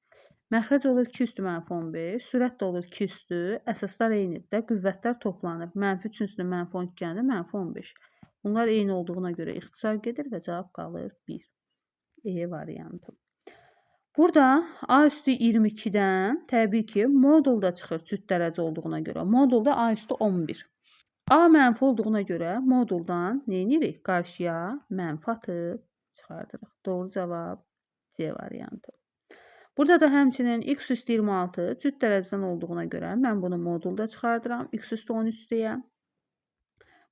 Məxrəc olur 2 üstü mənfi 15. Sürət də olur 2 üstü. Əsaslar eynidir də. Qüvvətlər toplanır. Mənfi 3-ün üstünə mənfi 12 gəlir, mənfi 15. Bunlar eyni olduğuna görə ixtisar gedir və cavab qalır 1. E variantı. Burada A üstü 22-dən təbii ki, modulda çıxır cüt dərəcə olduğuna görə. Modulda A üstü 11. A mənfi olduğuna görə moduldan nə edirik? Qarşıya mənfi atıb çıxardırıq. Doğru cavab C variantı. Burada da həmçinin x üstü 26 cüt dərəcədən olduğuna görə mən bunu modulda çıxardıram. X üstü 13 deyə.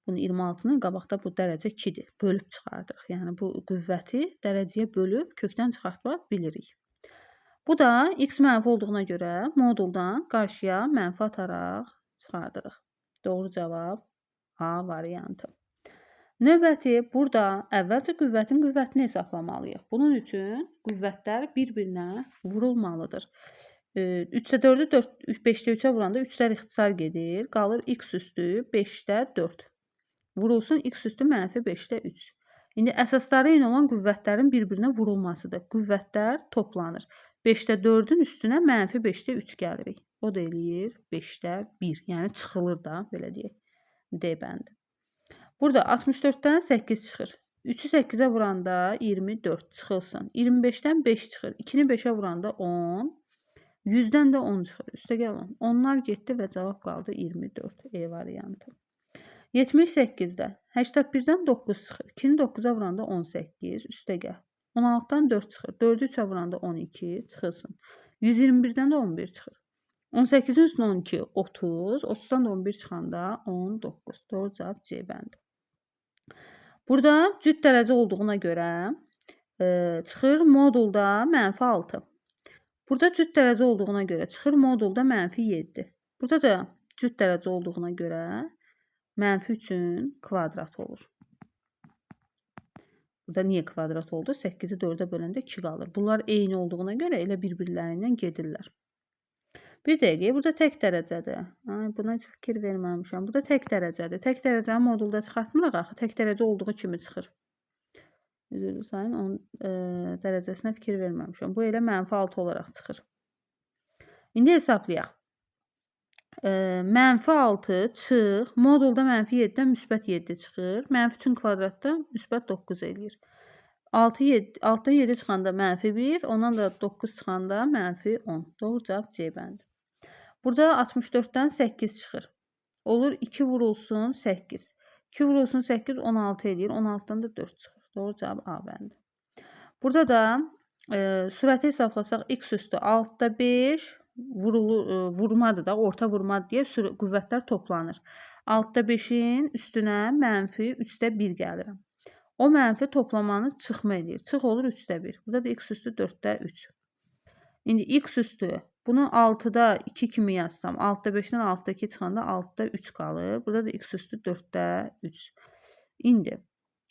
Bunu 26-nın qabaqda bu dərəcə 2-dir. Bölüb çıxardırıq. Yəni bu qüvvəti dərəcəyə bölüb kökdən çıxartmaq bilirik. Bu da x mənfi olduğuna görə moduldan qarşıya mənfi ataraq çıxardırıq. Doğru cavab A variantı. Növbəti burada əvvəlcə qüvvətin qüvvətini hesablamalıyıq. Bunun üçün qüvvətlər bir-birinə vurulmalıdır. 3-də 4-ü 5-də 3-ə vuranda 3-lər ixtisar gedir. Qalır x üstü 5-də 4. Vurulsun x üstü mənfi 5-də 3. İndi əsasları eyni olan qüvvətlərin bir-birinə vurulmasıdır. Qüvvətlər toplanır. 5-də 4-ün üstünə mənfi 5-də 3 gəlirik. O da eləyir 5-də 1. Yəni çıxılır da, belə deyək. D bəndi. Burada 64-dən 8 çıxır. 3-ü 8-ə vuranda 24 çıxılsın. 25-dən 5 çıxır. 2-ni 5-ə vuranda 10. 100-dən də 10 çıxır. Üstə gəl 10. Onlar getdi və cavab qaldı 24. E variantı. 78-də 81-dən 9 çıxır. 2-ni 9-a vuranda 18. Üstə gəl. 16-dan 4 çıxır. 4-ü 3-ə vuranda 12 çıxılsın. 121-dən də 11 çıxır. 18-in üstünə 12, 30. 30-dan da 11 çıxanda 19. Doğru cavab C bəndi. Burada cüt dərəcə olduğuna görə çıxır modulda mənfi 6. Burada cüt dərəcə olduğuna görə çıxır modulda mənfi 7. Burada da cüt dərəcə olduğuna görə mənfi 3-ün kvadratı olur. Burada niyə kvadrat oldu? 8-i 4-ə böləndə 2 qalır. Bunlar eyni olduğuna görə elə bir-birlərindən gedirlər. Bir dəqiqə, burada tək dərəcədir. Buna heç fikir verməmişəm. Burada tək dərəcədir. Tək dərəcəni modulda çıxartmırıq axı. Tək dərəcə olduğu kimi çıxır. Üzrlü sayın onun dərəcəsinə fikir verməmişəm. Bu elə mənfi 6 olaraq çıxır. İndi hesablayaq. Mənfi 6 çıx. Modulda mənfi 7-dən müsbət 7 çıxır. Mənfi 3-ün kvadratda müsbət 9 eləyir. 6-dan 7 çıxanda mənfi 1. Ondan da 9 çıxanda mənfi 10. Doğru cavab C bəndi. Burada 64-dən 8 çıxır. Olur 2 vurulsun 8. 2 vurulsun 8 16 eləyir. 16-dan da 4 çıxır. Doğru cavab A bəndi. Burada da sürəti hesablasaq x üstü 6-da 5 vurmadır da, orta vurmadır deyə qüvvətlər toplanır. 6-da 5-in üstünə mənfi 3-də 1 gəlirəm. O mənfi toplamanı çıxma eləyir. Çıx olur 3-də 1. Burada da x üstü 4-də 3. İndi x üstü bunu 6-da 2 kimi yazsam, 6-da 5-dən 6-da 2 çıxanda 6-da 3 qalır. Burada da x üstü 4-də 3. İndi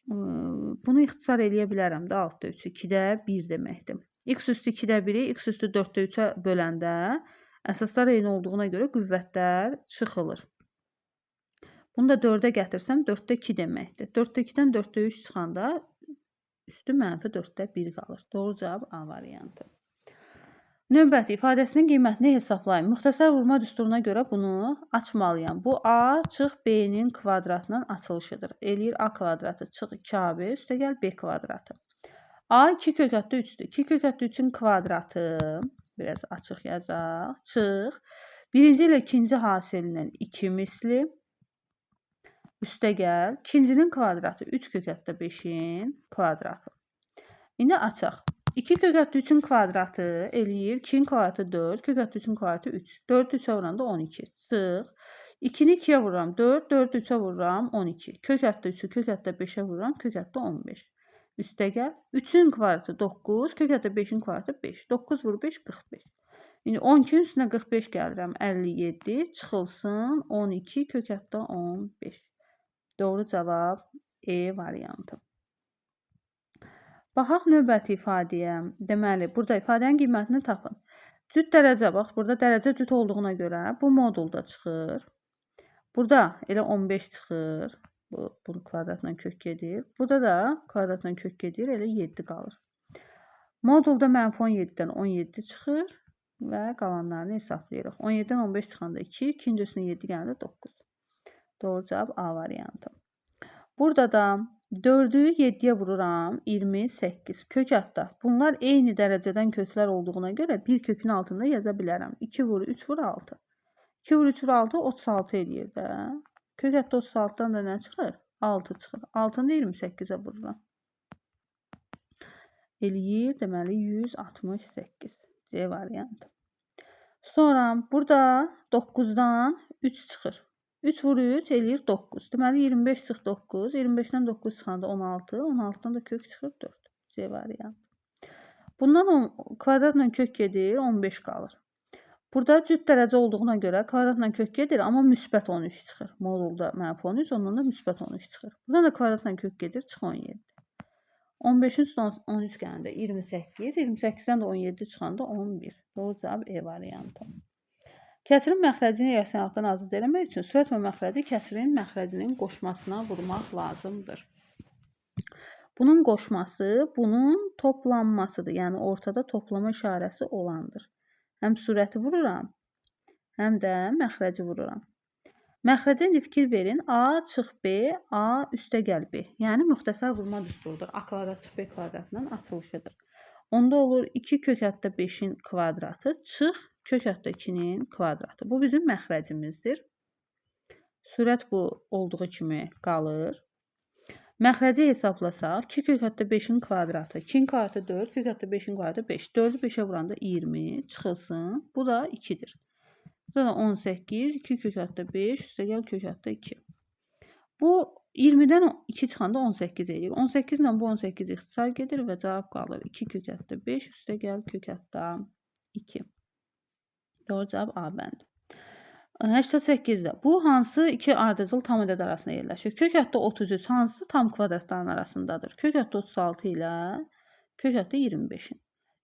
bunu ixtisar eləyə bilərəm də 6-da 3. 2-də 1 deməkdir. X üstü 2-də 1-i x üstü 4-də 3-ə böləndə əsaslar eyni olduğuna görə qüvvətlər çıxılır. Bunu da 4-ə gətirsəm 4-də 2 deməkdir. 4-də 2-dən 4-də 3 çıxanda üstü mənfi 4-də 1 qalır. Doğru cavab A variantı. Növbəti ifadəsinin qiymətini hesablayın. Müxtəsər vurma düsturuna görə bunu açmalıyam. Bu A çıx B-nin kvadratının açılışıdır. Eləyir A kvadratı çıx 2AB üstə gəl B kvadratı. A 2 kökətdə 3-dür. 2 kökətdə 3-ün kvadratı biraz açıq yazaq. Çıx. Birinci ilə ikinci hasilinin 2 misli. Üstə gəl. İkincinin kvadratı 3 kökətdə 5-in kvadratı. İndi açaq. 2 kökətdə 3-ün kvadratı eləyir. 2-nin kvadratı 4. Kökətdə 3-ün kvadratı 3. 4-ü 3-ə vuranda 12. Çıx. 2-ni 2-yə vururam 4, 4-ü 3-ə vururam 12. Kök hətta 3-ü kök hətta 5-ə vururam, kök hətta 15. Üstə gəl. 3-ün kvadratı 9, kök hətta 5-in kvadratı 5. 9 vur 5, 45. İndi 12-nin üstünə 45 gəlirəm, 57. Çıxılsın 12, kök hətta 15. Doğru cavab E variantı. Baxaq növbəti ifadəyə. Deməli, burada ifadənin qiymətini tapın. Cüt dərəcə, bax, burada dərəcə cüt olduğuna görə bu modulda çıxır. Burada elə 15 çıxır. Bunun kvadratla kök gedir. Burada da kvadratla kök gedir, elə 7 qalır. Modulda -17-dən 17 çıxır və qalanlarını hesablayırıq. 17-dən 15 çıxanda 2, 2-nin üstünə 7 gəlir 9. Doğru cavab A variantı. Burada da 4-ü 7-yə vururam, 28. Kök hətta. Bunlar eyni dərəcədən köklər olduğuna görə bir kökün altında yaza bilərəm. 2 vur 3 vur 6. 2 vur 3 vur 6, 36 edir də. Kök hətta 36-dan da nə çıxır? 6 çıxır. 6-nı da 28-ə vururam. Eləyir, deməli 168. C variantı. Sonra burada 9-dan 3 çıxır. 3 vur 3 eləyir 9. Deməli 25 çıx 9. 25-dən 9 çıxanda 16. 16-dan da kök çıxır 4. C variantı. Bundan kvadratla kök gedir 15 qalır. Burada cüt dərəcə olduğuna görə kvadratla kök gedir, amma müsbət 13 çıxır. Modulda -13, ondan da müsbət 13 çıxır. Buradan da kvadratla kök gedir, çıx 17. 15-in üstünə 13 gələndə 28, 28-dən də 17 çıxanda 11. Doğru cavab E variantı. Kəsirin məxrəcini rəsmiyyatdan azad eləmək üçün sürət və məxrəci kəsirin məxrəcinin qoşmasına vurmaq lazımdır. Bunun qoşması, bunun toplanmasıdır. Yəni ortada toplama işarəsi olandır. Həm sürəti vururam, həm də məxrəci vururam. Məxrəcə indi fikir verin. A çıx B, A üstə gəl B. Yəni müxtəsər vurma düsturudur. A kvadrat çıx B kvadratının açılışıdır. Onda olur 2 kök hətta 5-in kvadratı çıx kök hətta 2-nin kvadratı. Bu bizim məxrəcimizdir. Sürət bu olduğu kimi qalır. Məxrəci hesablasaq 2 kök hətta 5-in kvadratı. 2-nin kvadratı 4, kök hətta 5-in kvadratı 5. 4-ü 5-ə vuranda 20 çıxılsın. Bu da 2-dir. Burada da 18, 2 kök hətta 5, üstə gəl kök hətta 2. Bu 20-dən 2 çıxanda 18 edir. 18 ilə bu 18 ixtisar gedir və cavab qalır. 2 kök hətta 5, üstə gəl kök hətta 2. Doğru cavab A bəndi. 88-də bu hansı iki ardıcıl tam ədəd arasında yerləşir? Kök hətta 33 hansı tam kvadratların arasındadır? Kök hətta 36 ilə kök hətta 25-in.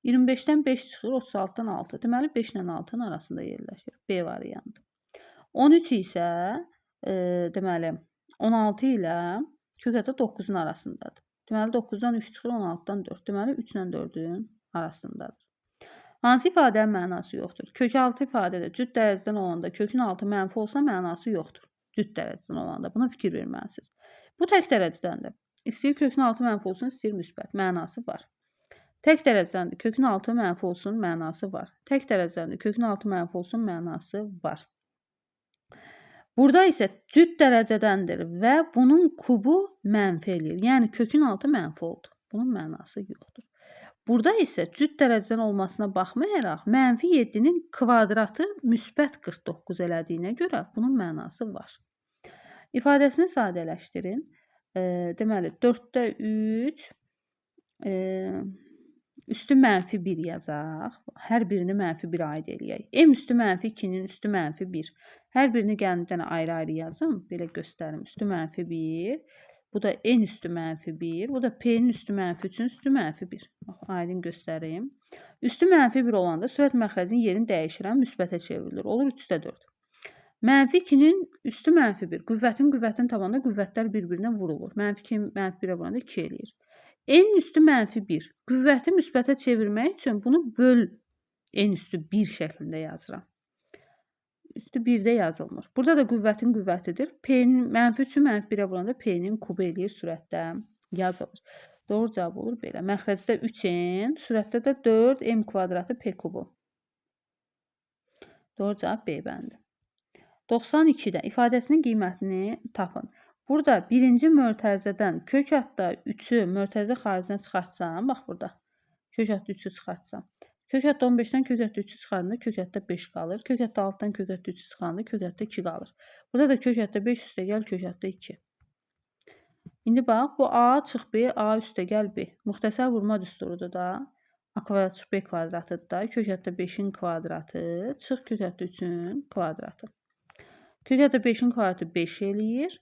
25-dən 5 çıxır, 36-dan 6. Deməli 5 ilə 6-nın arasında yerləşir. B variantı. 13 isə deməli 16 ilə kök hətta 9-un arasındadır. Deməli 9-dan 3 çıxır, 16-dan 4. Deməli 3 ilə 4-ün arasındadır. Hansı ifadənin mənası yoxdur? Kök altı ifadədə cüt dərəcədən olanda kökün altı mənfi olsa mənası yoxdur. Cüt dərəcədən olanda. Buna fikir verməlisiniz. Bu tək dərəcədəndir. İstəyir kökün altı mənfi olsun, istəyir müsbət. Mənası var. Tək dərəcədəndir. Kökün altı mənfi olsun, mənası var. Tək dərəcədəndir. Kökün altı mənfi olsun, mənası var. Burada isə cüt dərəcədəndir və bunun kubu mənfi eləyir. Yəni kökün altı mənfi oldu. Bunun mənası yoxdur. Burada isə cüt dərəcədən olmasına baxmayaraq, -7-nin kvadratı müsbət 49 elədiyinə görə bunun mənası var. İfadəsini sadələşdirin. Deməli, 4-də 3, üstü -1 yazaq. Hər birini -1 aid eləyək. M üstü -2-nin üstü -1. Hər birini gəlin ayrı-ayrı yazım. Belə göstərim. Üstü -1. Bu da n üstü -1. Bu da P'nin üstü -3'ün üstü -1. Aydın göstəreyim. Üstü -1 olanda sürət məxrəcinin yerini dəyişirəm, müsbətə çevrilir. Olur 3-də 4. -2-nin üstü -1. Qüvvətin tabanında qüvvətlər bir-birinə vurulur. -2 -1-ə vuranda 2 eləyir. N üstü -1. Qüvvəti müsbətə çevirmək üçün bunu böl n üstü 1 şəklində yazıram. Üstü 1-də yazılmır. Burada da qüvvətin qüvvətidir. P'nin -3'ü -1-ə vuranda P'nin kubu eləyir sürətdə yazılır. Doğru cavab olur belə. Məxrəcdə 3n, sürətdə də 4m kvadratı P kubu. Doğru cavab B bəndi. 92-də ifadəsinin qiymətini tapın. Burada birinci mötərizədən kök hətta 3'ü mötərizə xaricinə çıxartsam, bax burada. Kök hətta 3'ü çıxartsam. Kök hətta 15-dən kök hətta 3-ü çıxaranda kök hətta 5 qalır. Kök hətta 6-dan kök hətta 3-ü çıxaranda kök hətta 2 qalır. Burada da kök hətta 5 üstəgəl kök hətta 2. İndi bax, bu A çıx B, A üstəgəl B. Müxtəsər vurma düsturudur da. A kvadrat çıx B kvadratıdır da. Kök hətta 5-in kvadratı çıx kök hətta 3-ün kvadratı. Kök hətta 5-in kvadratı 5 eləyir.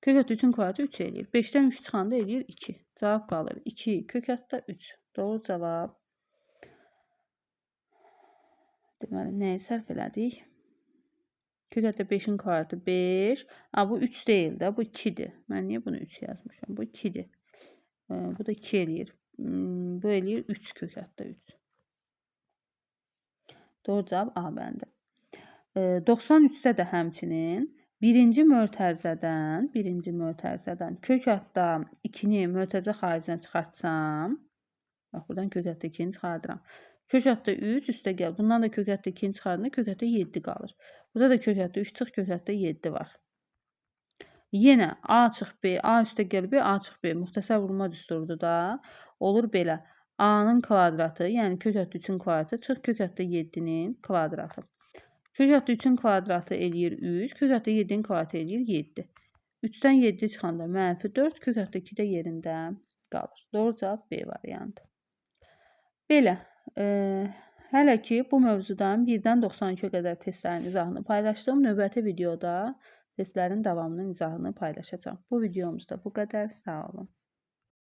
Kök hətta 3-ün kvadratı 3 eləyir. 5-dən 3 çıxanda eləyir 2. Cavab qalır 2 kök hətta 3. Doğru cavab. Deməli, nəyi sərf elədik? Kök hətta 5-in kvadratı 5. Bu 3 deyil də, bu 2-dir. Mən niyə bunu 3 yazmışam? Bu 2-dir. Bu da 2 eləyir. Bu eləyir 3 kök hətta 3. Doğru cavab A bəndi. 93-də də həmçinin birinci mötərizədən kök hətta 2-ni mötərizə xaricinə çıxartsam, bax, buradan kök hətta 2-ni çıxardıram. Kök hətta 3 üstəgəl. Bundan da kök hətta 2-ni çıxardığında kök hətta 7 qalır. Burada da kök hətta 3 çıx, kök hətta 7 var. Yenə A çıx B, A üstəgəl B, A çıx B. Müxtəsər vurma düsturudur da. Olur belə. A-nın kvadratı, yəni kök hətta 3-ün kvadratı çıx, kök hətta 7-nin kvadratı. Kök hətta 3-ün kvadratı eləyir 3, kök hətta 7-nin kvadratı eləyir 7. 3-dən 7 çıxanda -4, kök hətta 2 də yerində qalır. Doğru cavab B variantı. Belə. Hələ ki, bu mövzudan 1-dən 92-yə qədər testlərin izahını paylaşdım. Növbəti videoda testlərin davamının izahını paylaşacağım. Bu videomuzda bu qədər. Sağ olun.